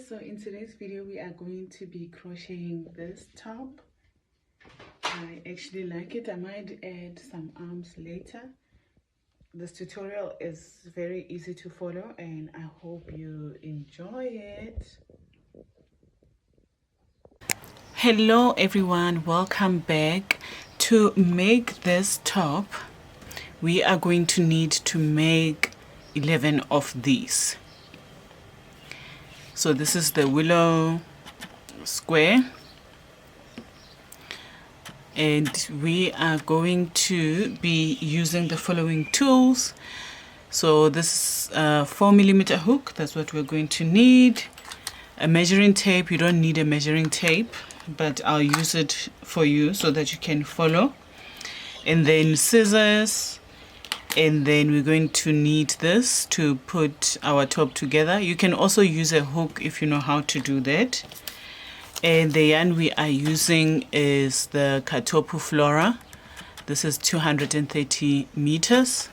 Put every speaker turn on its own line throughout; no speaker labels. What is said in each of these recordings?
So in today's video we are going to be crocheting this top. I actually like it. I might add some arms later. This tutorial is very easy to follow and I hope you enjoy it. Hello everyone, welcome back. To make this top we are going to need to make 11 of these. So this is the willow square and we are going to be using the following tools. So this is a 4mm hook, that's what we're going to need. A measuring tape, you don't need a measuring tape, but I'll use it for you so that you can follow. And then scissors, and then we're going to need this to put our top together. You can also use a hook if you know how to do that. And the yarn we are using is the Kartopu Flora. This is 230 meters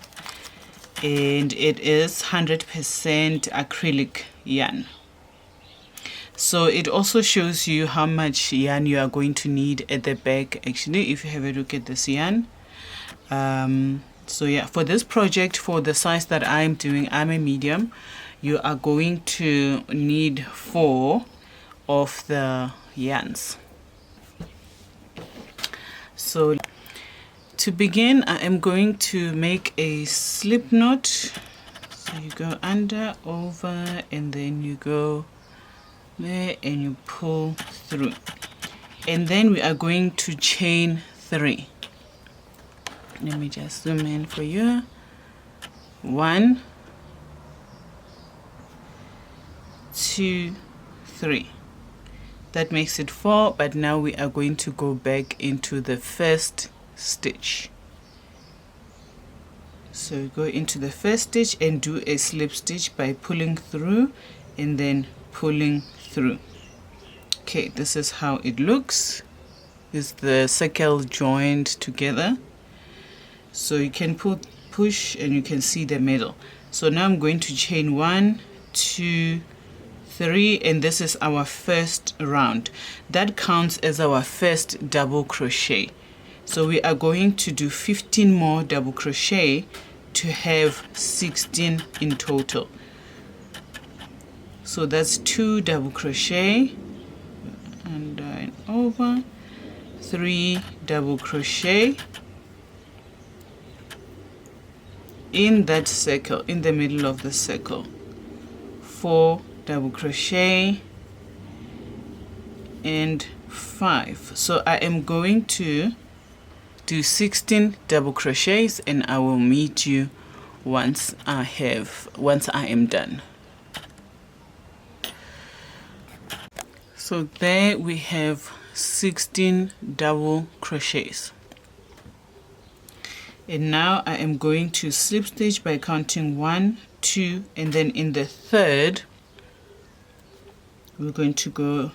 and it is 100% acrylic yarn. So it also shows you how much yarn you are going to need at the back actually if you have a look at this yarn. So yeah, for this project, for the size that I'm doing, I'm a medium, you are going to need 4 of the yarns. So to begin, I am going to make a slip knot. So you go under, over, and then you go there and you pull through. And then we are going to chain 3. Let me just zoom in for you. 1, 2, 3. That makes it 4, but now we are going to go back into the first stitch. So go into the first stitch and do a slip stitch by pulling through and then pulling through. Okay, this is how it looks. Is the circle joined together. So you can push and you can see the middle. So now I'm going to chain 1, 2, 3, and this is our first round. That counts as our first double crochet. So we are going to do 15 more double crochet to have 16 in total. So that's 2 double crochet under and over, 3 double crochet in that circle, in the middle of the circle, 4 double crochet and 5. So I am going to do 16 double crochets and I will meet you once I am done. So there we have 16 double crochets. And now I am going to slip stitch by counting 1, 2, and then in the third we're going to go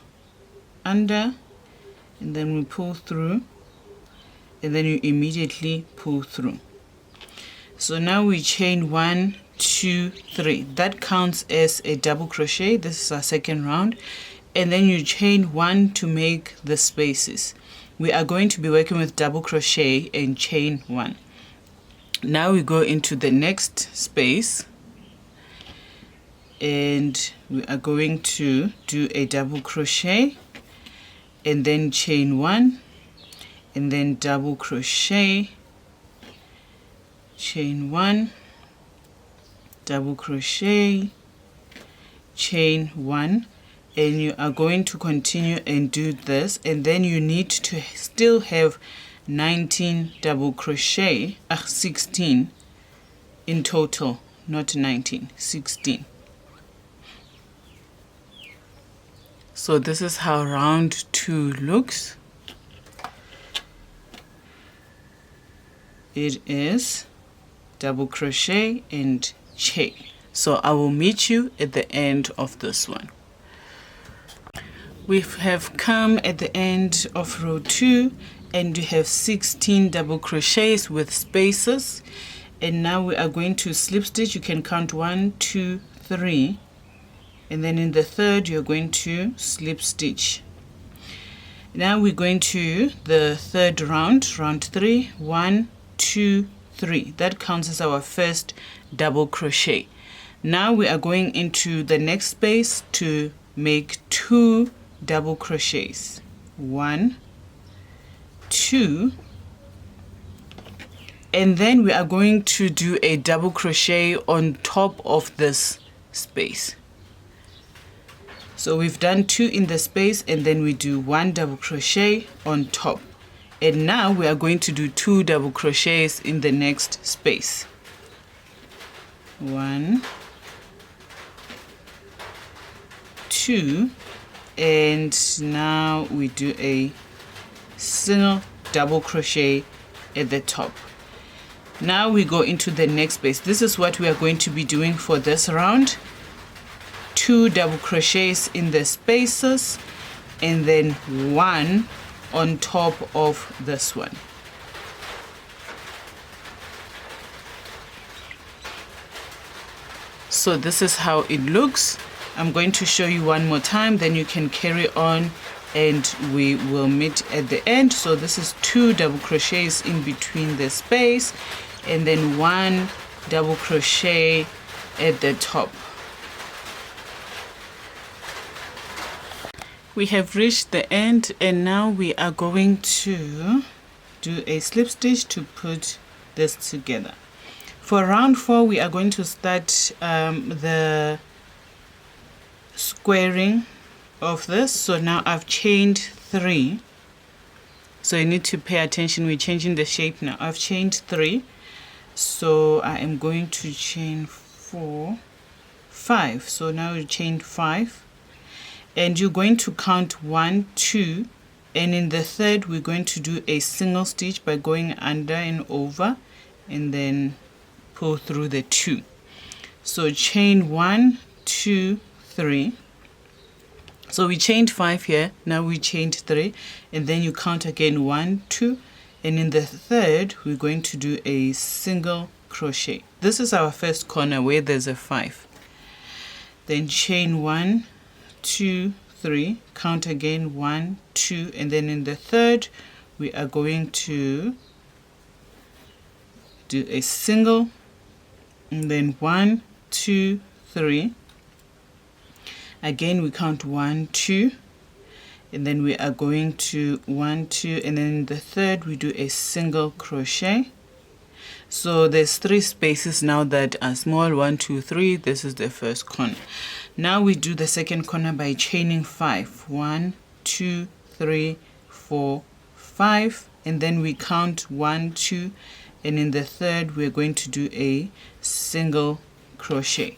under and then we pull through and then you immediately pull through. So now we chain 1, 2, 3. That counts as a double crochet. This is our second round. And then you chain 1 to make the spaces. We are going to be working with double crochet and chain 1. Now we go into the next space and we are going to do a double crochet and then chain 1 and then double crochet, chain 1, double crochet, chain 1, and you are going to continue and do this, and then you need to still have 19 double crochet, 16 in total, not 19, 16. So this is how round 2 looks. It is double crochet and chain. So I will meet you at the end of this one. We have come at the end of row 2 and you have 16 double crochets with spaces, and now we are going to slip stitch. You can count 1, 2, 3 and then in the third you're going to slip stitch. Now we're going to the third round, round 3. 1, 2, 3. That counts as our first double crochet. Now we are going into the next space to make 2 double crochets. 1, 2, and then we are going to do a double crochet on top of this space. So we've done 2 in the space, and then we do 1 double crochet on top. And now we are going to do 2 double crochets in the next space. 1, 2, and now we do a single double crochet at the top. Now we go into the next space. This is what we are going to be doing for this round. 2 double crochets in the spaces, and then 1 on top of this one. So this is how it looks. I'm going to show you one more time, then you can carry on and we will meet at the end. So this is 2 double crochets in between the space, and then 1 double crochet at the top. We have reached the end, and now we are going to do a slip stitch to put this together. For round 4, we are going to start the squaring of this. So now I've chained 3, so you need to pay attention. We're changing the shape now. I've chained 3, so I am going to chain 4, 5. So now you chained 5, and you're going to count 1, 2, and in the third we're going to do a single stitch by going under and over, and then pull through the 2. So chain 1, 2, 3. So we chained 5 here, now we chained 3, and then you count again 1, 2, and in the third we're going to do a single crochet. This is our first corner where there's a 5. Then chain 1, 2, 3, count again 1, 2, and then in the third we are going to do a single, and then 1, 2, 3. Again we count 1, 2, and then we are going to 1, 2, and then in the third we do a single crochet. So there's 3 spaces now that are small. 1, 2, 3. This is the first corner. Now we do the second corner by chaining 5. 1, 2, 3, 4, 5, and then we count 1, 2, and in the third we're going to do a single crochet.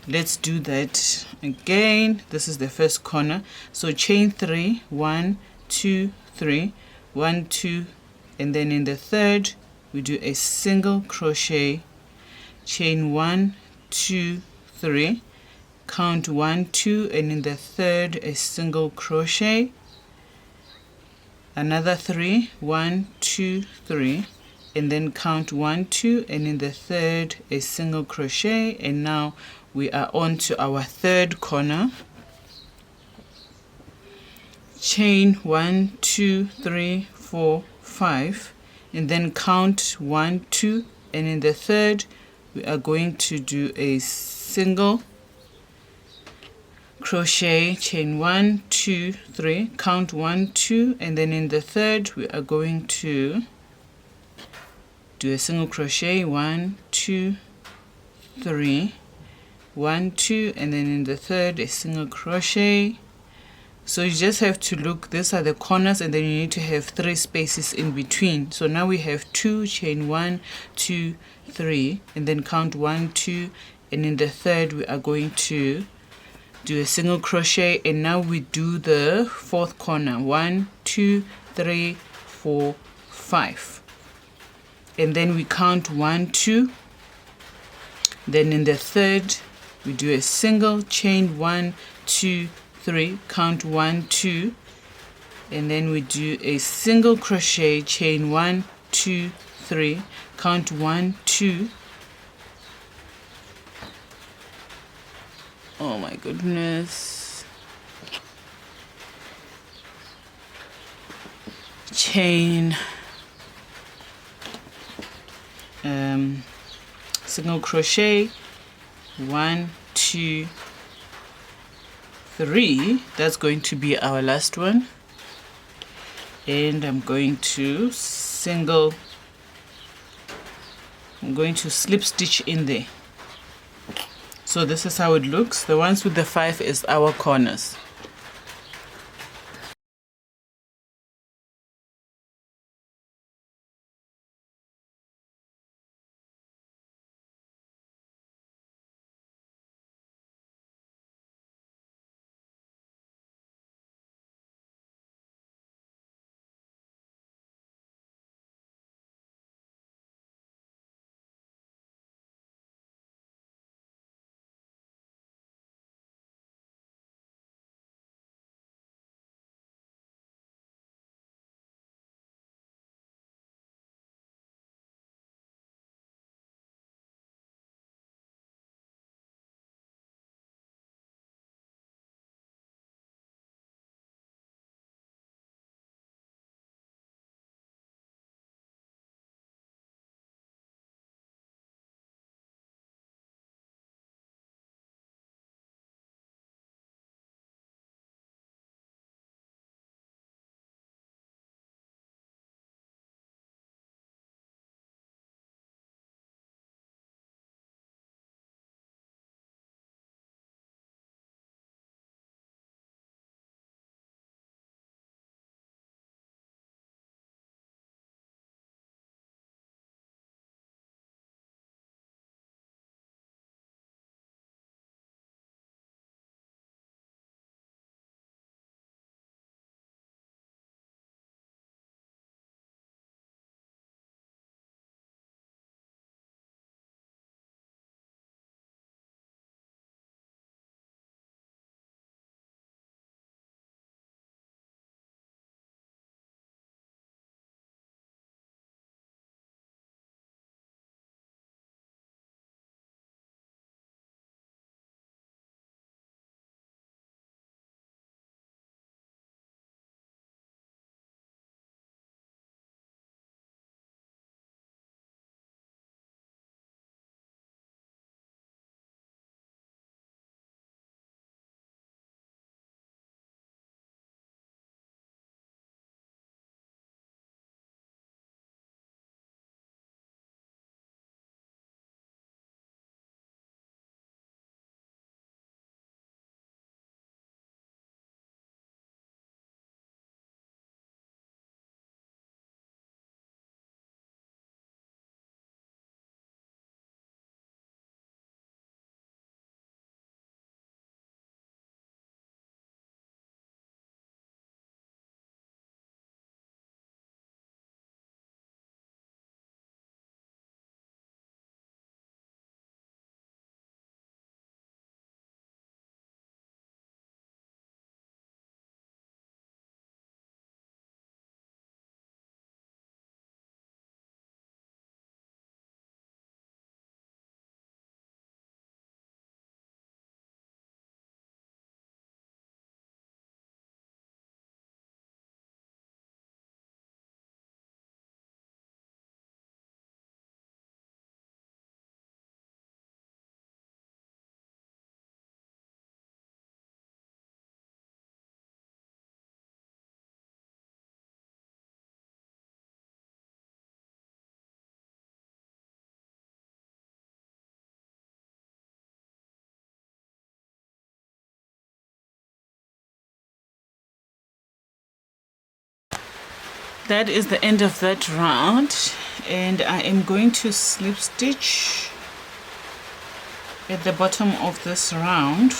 Let's do that again. This is the first corner. So chain 3, 1, 2, 3, 1, 2, and then in the third we do a single crochet, chain 1, 2, 3, count 1, 2, and in the third a single crochet, another 3, 1, 2, 3, and then count 1, 2, and in the third a single crochet. And now we are on to our third corner. Chain 1, 2, 3, 4, 5, and then count 1, 2, and in the third we are going to do a single crochet, chain 1, 2, 3, count 1, 2, and then in the third we are going to do a single crochet, 1, 2, 3, 1, 2, and then in the third a single crochet. So you just have to look, these are the corners, and then you need to have 3 spaces in between. So now we have 2, chain 1, 2, 3, and then count 1, 2, and in the third we are going to do a single crochet. And now we do the fourth corner, 1, 2, 3, 4, 5, and then we count 1, 2, then in the third we do a single, chain 1, 2, 3, count 1, 2, and then we do a single crochet, chain 1, 2, 3, count 1, 2, Oh my goodness. Chain, single crochet, 1, 2, 3. That's going to be our last one, and I'm going to slip stitch in there. So this is how it looks. The ones with the 5 is our corners. That is the end of that round, and I am going to slip stitch at the bottom of this round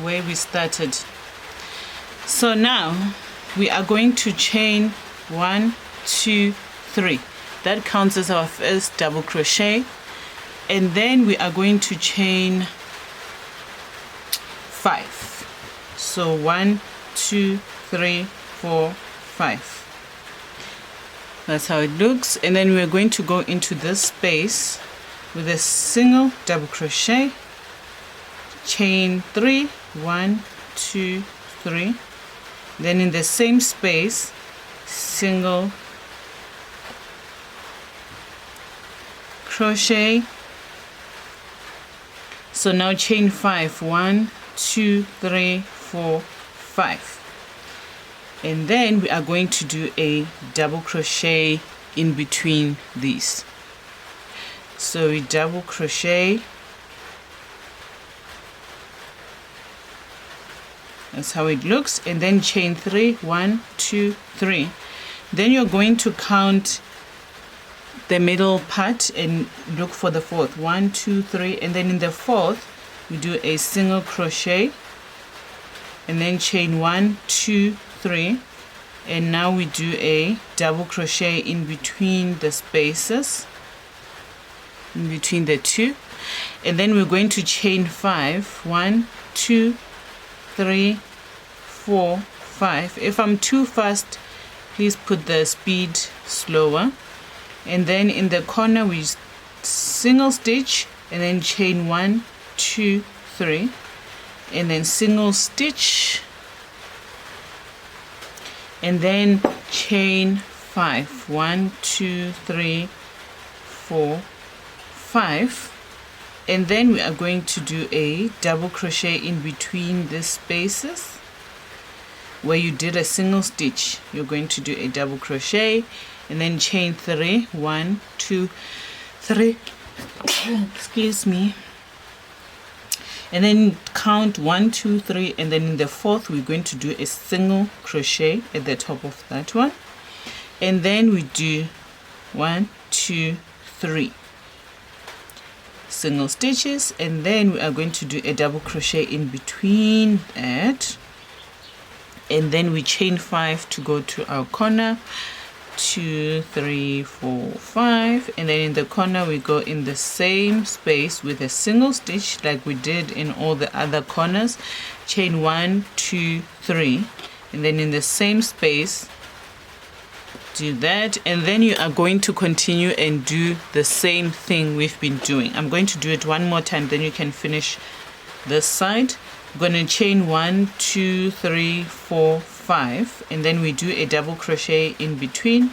where we started. So now we are going to chain 1, 2, 3. That counts as our first double crochet, and then we are going to chain 5. So 1, 2, 3, 4, 5. That's how it looks. And then we're going to go into this space with a single double crochet, chain 3, 1, 2, 3, then in the same space single crochet. So now chain 5, 1, 2, 3, 4, 5, and then we are going to do a double crochet in between these. So we double crochet. That's how it looks, and then chain 3, 1, 2, 3. Then you're going to count the middle part and look for the fourth. 1, 2, 3, and then in the fourth we do a single crochet, and then chain 1, 2, 3, and now we do a double crochet in between the spaces, in between the two, and then we're going to chain 5, 1, 2, 3, 4, 5. If I'm too fast, please put the speed slower. And then in the corner we single stitch, and then chain 1, 2, 3, and then single stitch, and then chain 5, 1, 2, 3, 4, 5. And then we are going to do a double crochet in between the spaces where you did a single stitch. You're going to do a double crochet and then chain 3, 1, 2, 3, excuse me, and then count 1, 2, 3, and then in the fourth we're going to do a single crochet at the top of that one, and then we do 1, 2, 3 single stitches, and then we are going to do a double crochet in between that, and then we chain 5 to go to our corner, 2, 3, 4, 5, and then in the corner we go in the same space with a single stitch like we did in all the other corners, chain 1, 2, 3, and then in the same space do that, and then you are going to continue and do the same thing we've been doing. I'm going to do it one more time, then you can finish this side. I'm going to chain 1, 2, 3, 4, 5, and then we do a double crochet in between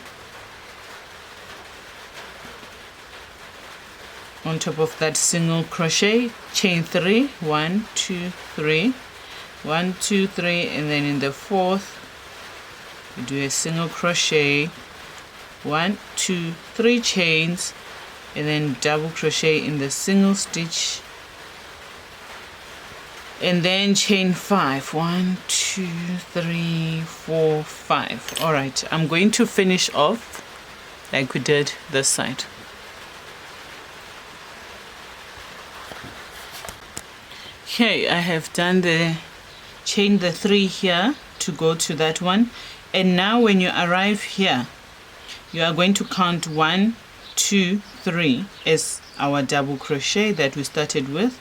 on top of that single crochet, chain 3, 1, 2, 3, 1, 2, 3, and then in the fourth we do a single crochet, 1, 2, 3 chains, and then double crochet in the single stitch, and then chain 5, 1, 2, 3, 4, 5. All right, I'm going to finish off like we did this side. Okay, I have done the chain the 3 here to go to that one. And now when you arrive here, you are going to count 1, 2, 3 as our double crochet that we started with,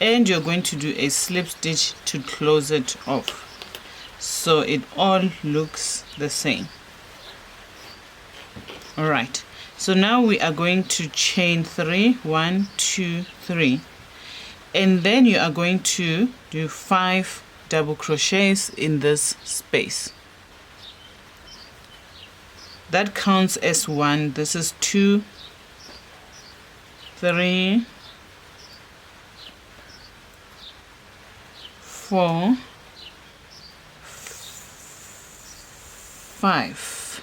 and you're going to do a slip stitch to close it off so it all looks the same. All right, so now we are going to chain 3, 1, 2, 3, and then you are going to do 5 double crochets in this space. That counts as 1. This is 2, 3, 4, 5,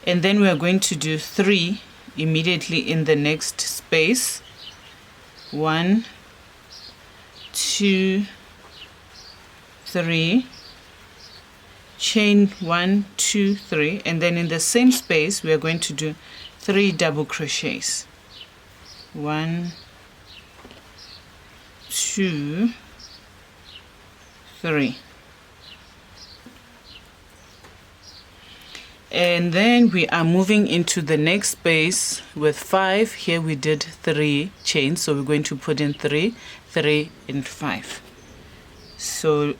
and then we are going to do 3 immediately in the next space. 1, 2, 3, chain 1, 2, 3, and then in the same space we are going to do 3 double crochets. 1, 2, 3, and then we are moving into the next space with 5. Here we did 3 chains, so we're going to put in 3, 3, and 5. So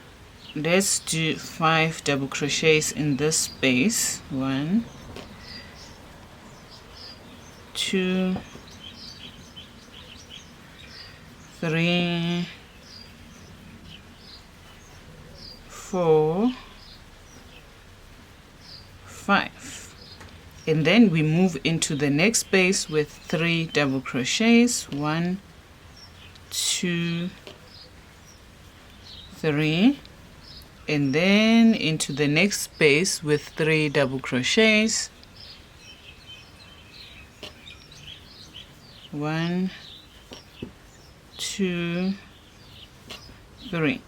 let's do 5 double crochets in this space. 1, 2, 3, 4, 5, and then we move into the next space with 3 double crochets. 1, 2, 3, and then into the next space with 3 double crochets. 1, 2, 3,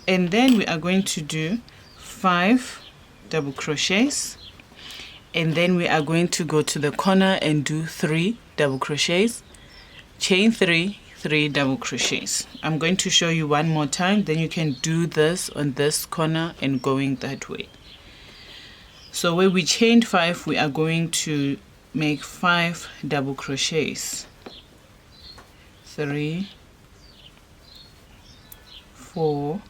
and then we are going to do 5 double crochets, and then we are going to go to the corner and do 3 double crochets, chain 3, 3 double crochets. I'm going to show you one more time, then you can do this on this corner and going that way. So where we chained 5, we are going to make 5 double crochets. 3, 4,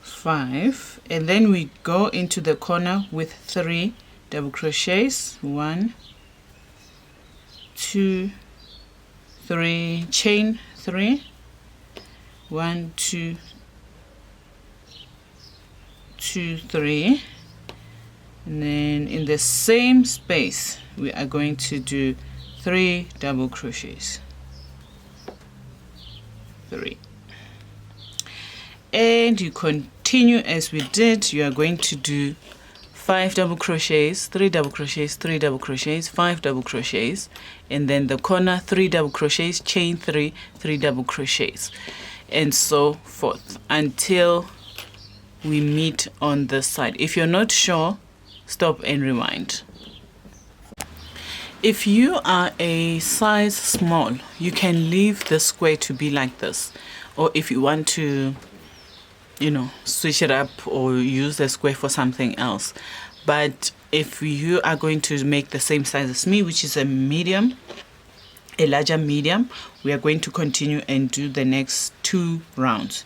5, and then we go into the corner with 3 double crochets. 1, 2, 3, chain 3, 1, 2, 2, 3, and then in the same space we are going to do 3 double crochets. 3, and you continue as we did. You are going to do 5 double crochets, 3 double crochets, 3 double crochets, 5 double crochets, and then the corner 3 double crochets, chain 3, 3 double crochets, and so forth until we meet on this side. If you're not sure, stop and rewind. If you are a size small, you can leave the square to be like this, or if you want to, you know, switch it up or use the square for something else. But if you are going to make the same size as me, which is a medium, a larger medium, we are going to continue and do the next 2 rounds.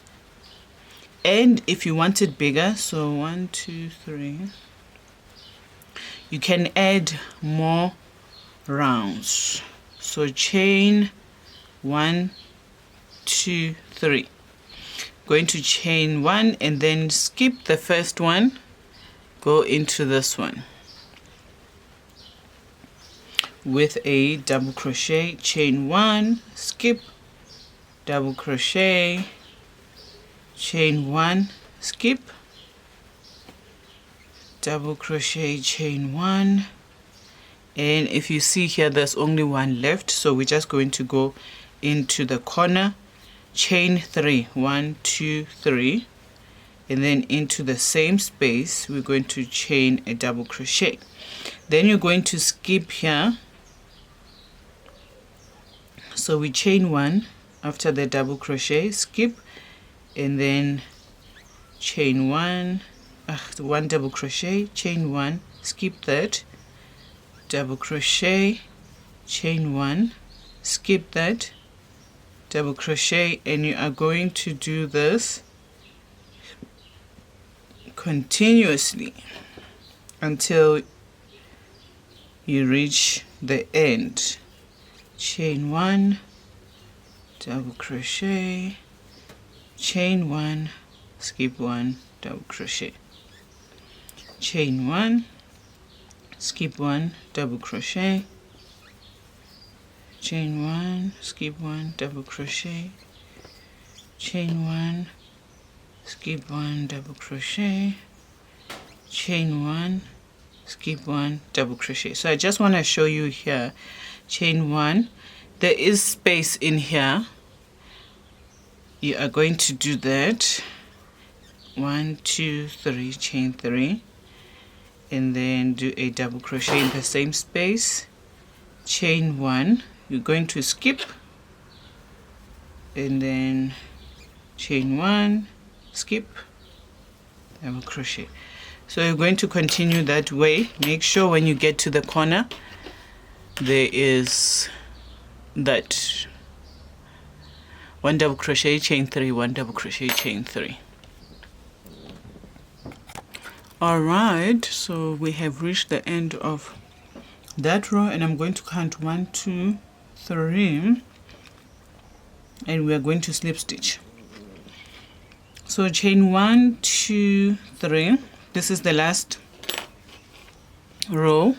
And if you want it bigger, so 1, 2, 3, you can add more rounds. So chain 1, 2, 3. Going to chain 1 and then skip the first one, go into this one with a double crochet, chain 1, skip, double crochet, chain 1, skip, double crochet, chain 1, and if you see here there's only 1 left, so we're just going to go into the corner, chain 3, 1, 2, 3, and then into the same space we're going to chain a double crochet. Then you're going to skip here, so we chain 1 after the double crochet, skip, and then chain 1, 1 double crochet, chain 1, skip that, double crochet, chain 1, skip that, double crochet, and you are going to do this continuously until you reach the end. Chain 1, double crochet, chain 1, skip 1, double crochet, chain 1, skip 1, double crochet, chain 1, skip 1, double crochet, chain 1, skip 1, double crochet, chain 1, skip 1, double crochet. So I just want to show you here, chain 1, there is space in here. You are going to do that, 1, 2, 3, chain 3, and then do a double crochet in the same space, chain 1, you're going to skip, and then chain 1, skip, double crochet. So you're going to continue that way. Make sure when you get to the corner there is that 1 double crochet, chain 3, 1 double crochet, chain 3. Alright, so we have reached the end of that row, and I'm going to count 1, 2, 3, and we are going to slip stitch. So chain 1, 2, 3. This is the last row.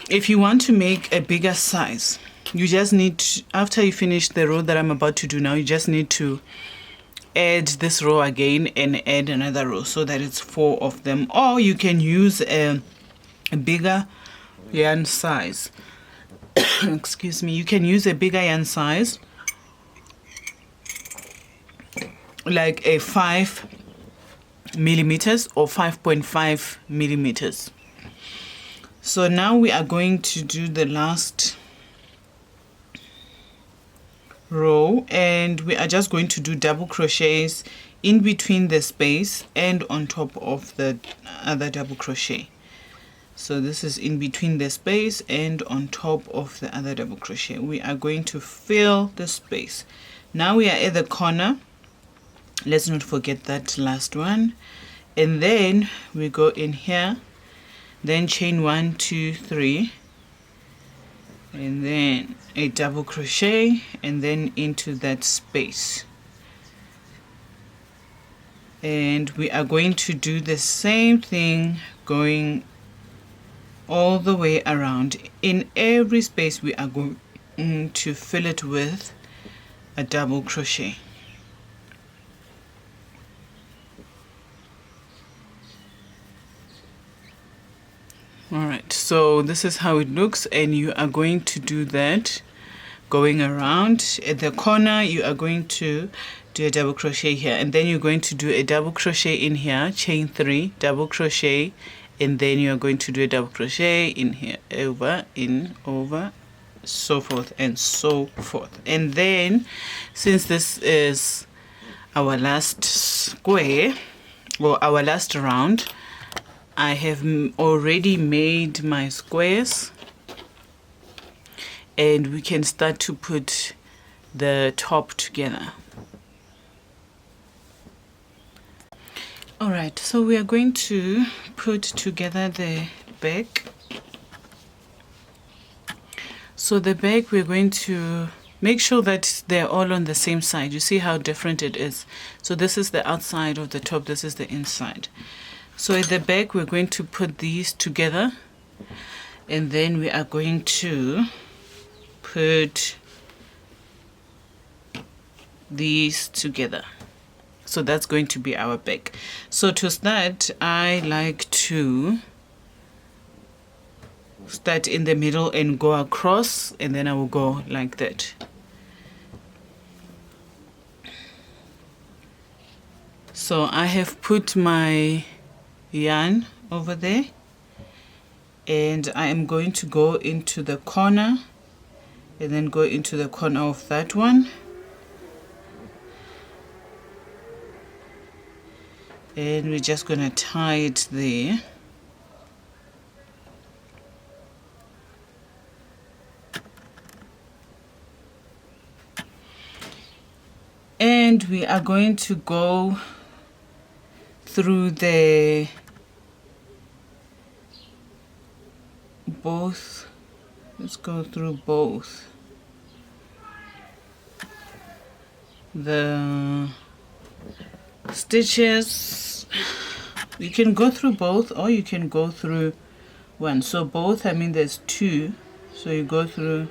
If you want to make a bigger size, you just need to, after you finish the row that I'm about to do now, you just need to add this row again and add another row so that it's 4 of them. Or you can use a bigger yarn size. Excuse me, you can use a bigger yarn size, like a 5 millimeters or 5.5 millimeters. So now we are going to do the last row, and we are just going to do double crochets in between the space and on top of the other double crochet. So this is in between the space and on top of the other double crochet. We are going to fill the space. Now we are at the corner. Let's not forget that last one. And then we go in here, then chain 1, 2, 3, and then a double crochet, and then into that space. And we are going to do the same thing going all the way around. In every space we are going to fill it with a double crochet. Alright, so this is how it looks, and you are going to do that going around. At the corner you are going to do a double crochet here, and then you're going to do a double crochet in here, chain 3, double crochet, and then you're going to do a double crochet in here, over, in, over, so forth and so forth. And then since this is our last square or our last round, I have already made my squares, and we can start to put the top together. Alright, so we are going to put together the back. So the back, we're going to make sure that they're all on the same side. You see how different it is. So this is the outside of the top, this is the inside. So at the back we're going to put these together, and then we are going to put these together. So that's going to be our back. So to start, I like to start in the middle and go across, and then I will go like that. So I have put my yarn over there, and I am going to go into the corner and then go into the corner of that one, and we're just going to tie it there. And we are going to go through the both. Let's go through both the stitches. You can go through both, or you can go through one. So both, I mean there's 2, so you go through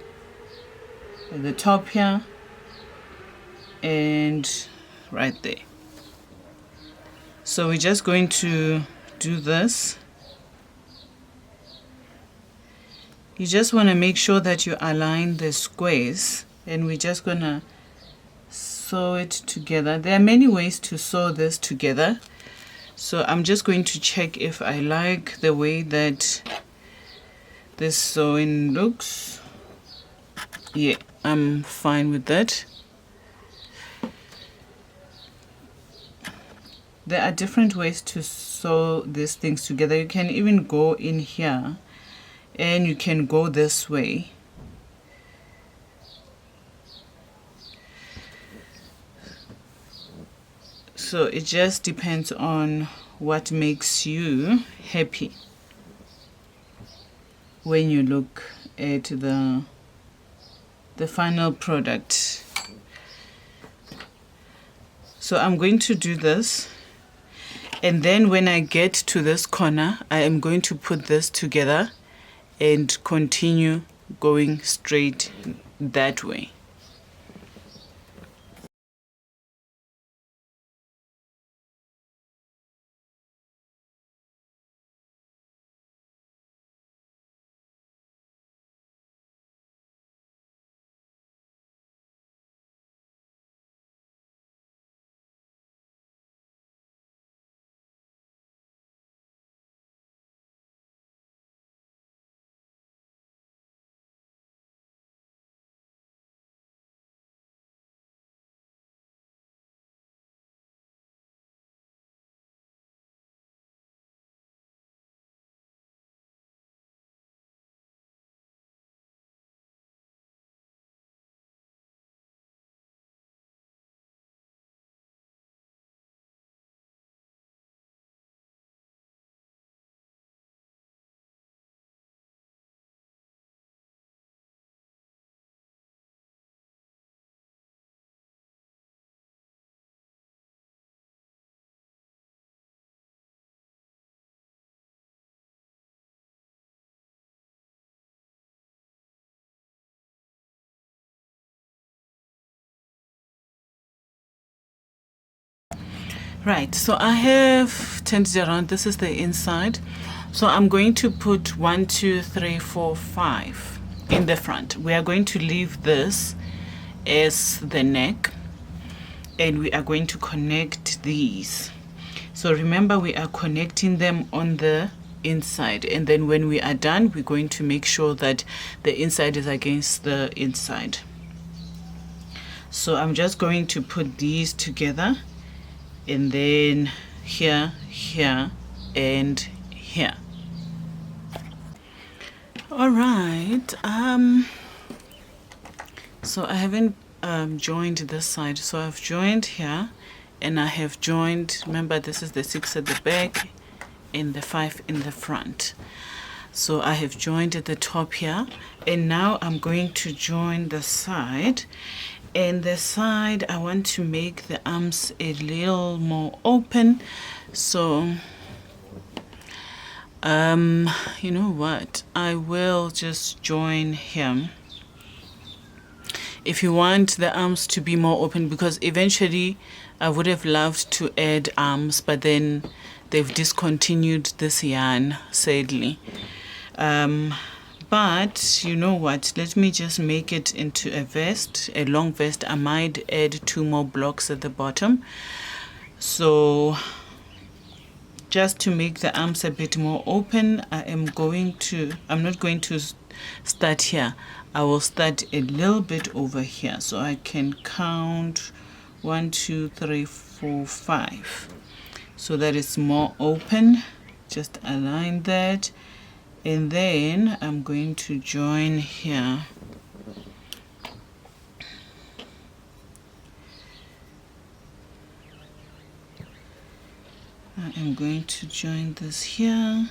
at the top here and right there. So we're just going to do this. You just want to make sure that you align the squares, and we're just going to sew it together. There are many ways to sew this together, so I'm just going to check if I like the way that this sewing looks. Yeah, I'm fine with that. There are different ways to sew these things together. You can even go in here, and you can go this way. So it just depends on what makes you happy when you look at the final product. So I'm going to do this, and then when I get to this corner, I am going to put this together and continue going straight that way. Right, so I have turned it around. This is the inside. So I'm going to put 1, 2, 3, 4, 5 in the front. We are going to leave this as the neck, and we are going to connect these. So remember, we are connecting them on the inside, and then when we are done, we're going to make sure that the inside is against the inside. So I'm just going to put these together, and then here, here, and here. All right, so I haven't joined this side, so I've joined here, and I have joined, remember this is the 6 at the back and the 5 in the front. So I have joined at the top here, and now I'm going to join the side. And the side, I want to make the arms a little more open. So you know what, I will just join him. If you want the arms to be more open, because eventually I would have loved to add arms, but then they've discontinued this yarn, sadly. But you know what, let me just make it into a vest, a long vest. I might add 2 more blocks at the bottom. So just to make the arms a bit more open, I'm not going to start here. I will start a little bit over here, so I can count 1, 2, 3, 4, 5, so that it's more open. Just align that, and then I'm going to join here. I am going to join this here,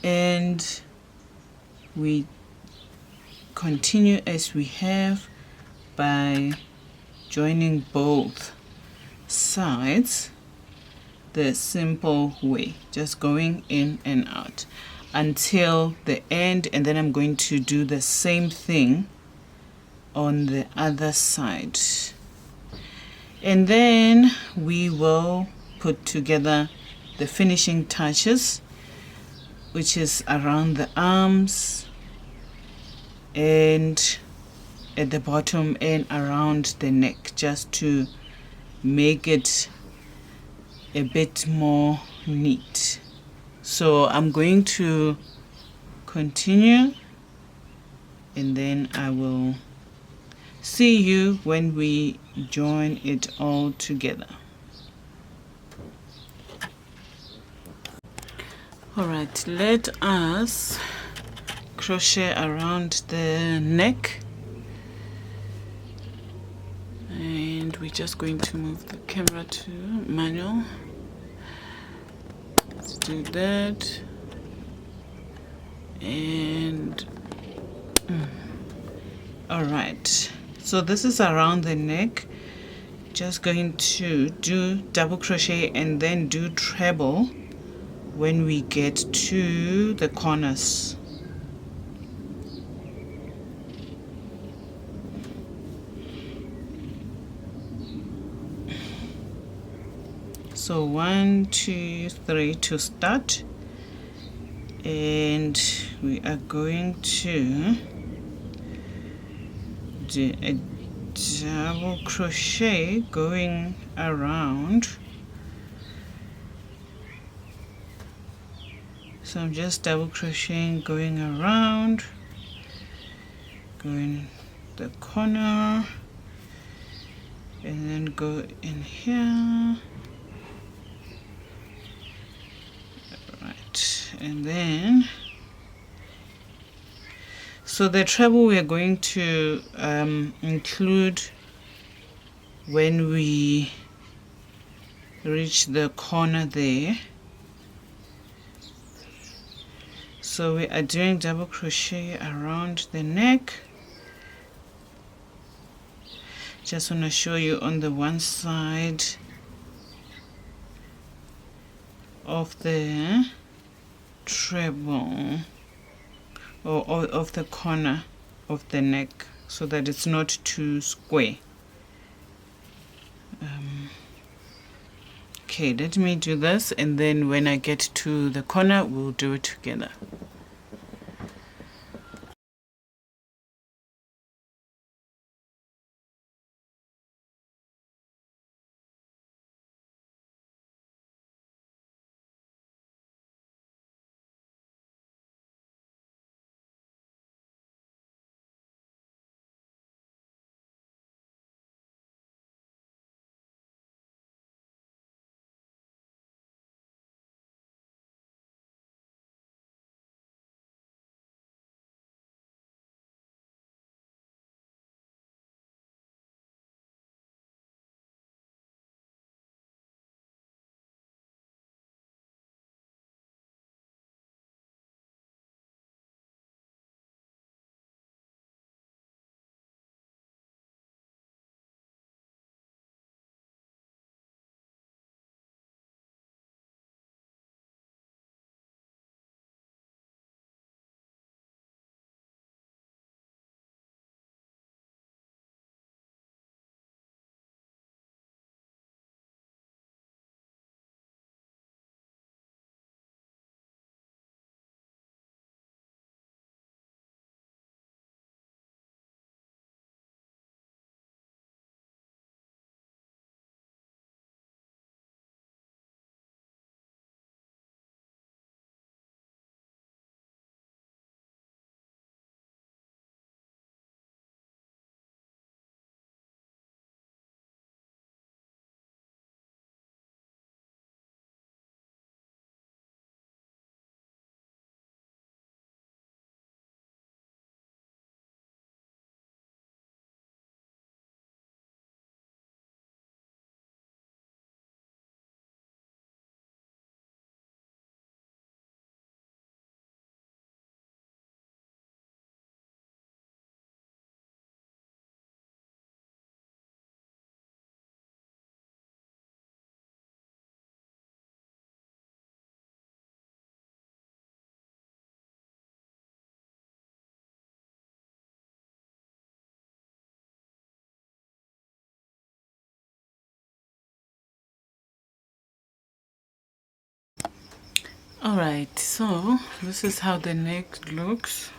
and we continue as we have by joining both sides the simple way, just going in and out until the end, and then I'm going to do the same thing on the other side, and then we will put together the finishing touches, which is around the arms and at the bottom and around the neck, just to make it a bit more neat. So I'm going to continue, and then I will see you when we join it all together. All right, let us crochet around the neck, and we're just going to move the camera to manual. Let's do that, and all right, So this is around the neck. Just going to do double crochet and then do treble when we get to the corners. So 1, 2, 3 to start, and we are going to do a double crochet going around. So I'm just double crocheting going around, going the corner, and then go in here. Right, and then so the treble we are going to include when we reach the corner there. So we are doing double crochet around the neck. Just want to show you on the one side of the treble, or of the corner of the neck, so that it's not too square. Okay, let me do this, and then when I get to the corner we'll do it together. Alright, so this is how the neck looks.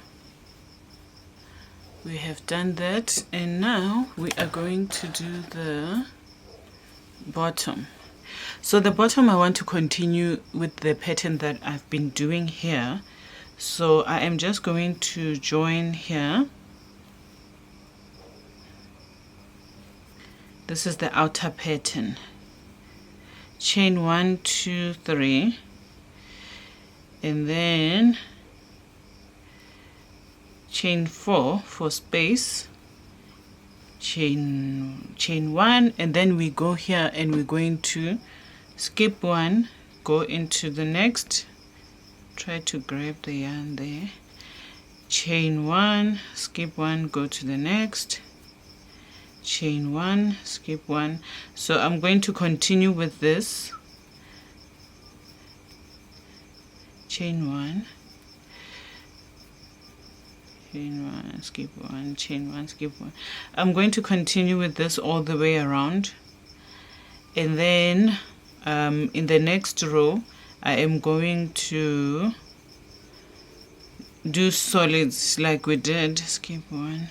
We have done that, and now we are going to do the bottom. So the bottom, I want to continue with the pattern that I've been doing here. So I am just going to join here. This is the outer pattern. Chain 1, 2, 3, and then chain 4 for space, chain 1, and then we go here and we're going to skip 1, go into the next, try to grab the yarn there, chain 1, skip 1, go to the next, chain 1, skip 1. So I'm going to continue with this, chain 1, chain 1, skip 1, chain 1, skip 1. I'm going to continue with this all the way around, and then in the next row I am going to do solids like we did, skip 1,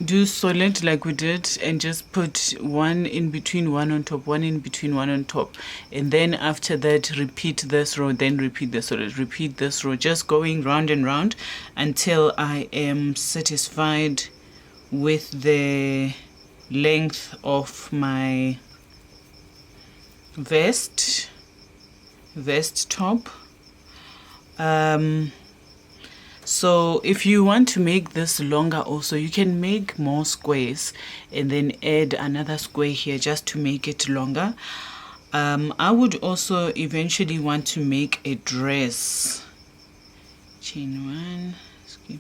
do solid like we did, and just put one in between, one on top, one in between, one on top, and then after that repeat this row, then repeat the solid, repeat this row, just going round and round until I am satisfied with the length of my vest top. So if you want to make this longer also, you can make more squares and then add another square here just to make it longer. I would also eventually want to make a dress, chain 1, skip.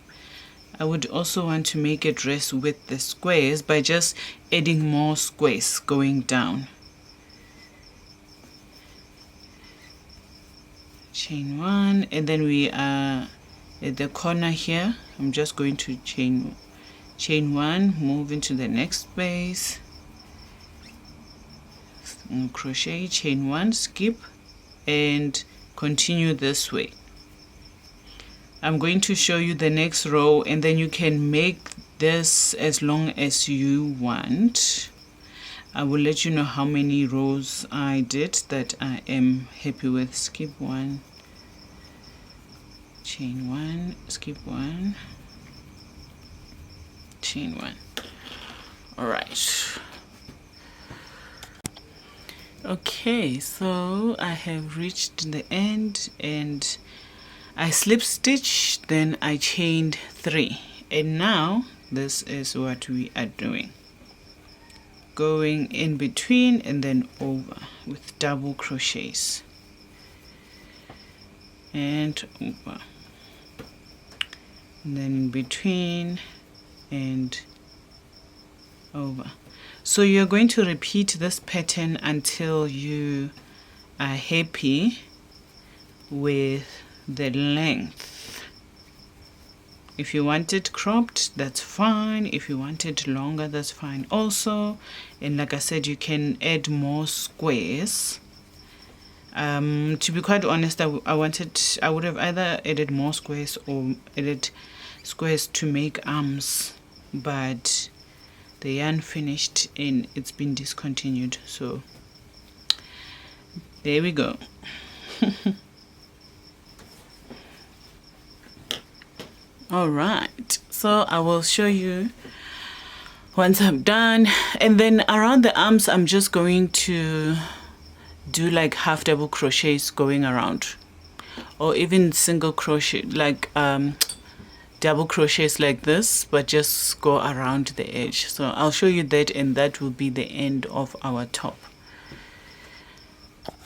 I would also want to make a dress with the squares by just adding more squares going down. Chain 1, and then we are at the corner here. I'm just going to chain 1, move into the next space, crochet, chain 1, skip, and continue this way. I'm going to show you the next row, and then you can make this as long as you want. I will let you know how many rows I did that I am happy with. Skip 1, chain 1, skip 1, chain 1. All right. Okay, so I have reached the end, and I slip stitched, then I chained 3, and now this is what we are doing. Going in between and then over with double crochets and over, and then in between and over. So you're going to repeat this pattern until you are happy with the length. If you want it cropped, that's fine. If you want it longer, that's fine also. And like I said, you can add more squares. To be quite honest, I would have either added more squares or added squares to make arms, but the yarn finished and it's been discontinued. So there we go. All right, so I will show you once I'm done, and then around the arms I'm just going to do like half double crochets going around, or even single crochet, like double crochets like this, but just go around the edge. So I'll show you that, and that will be the end of our top.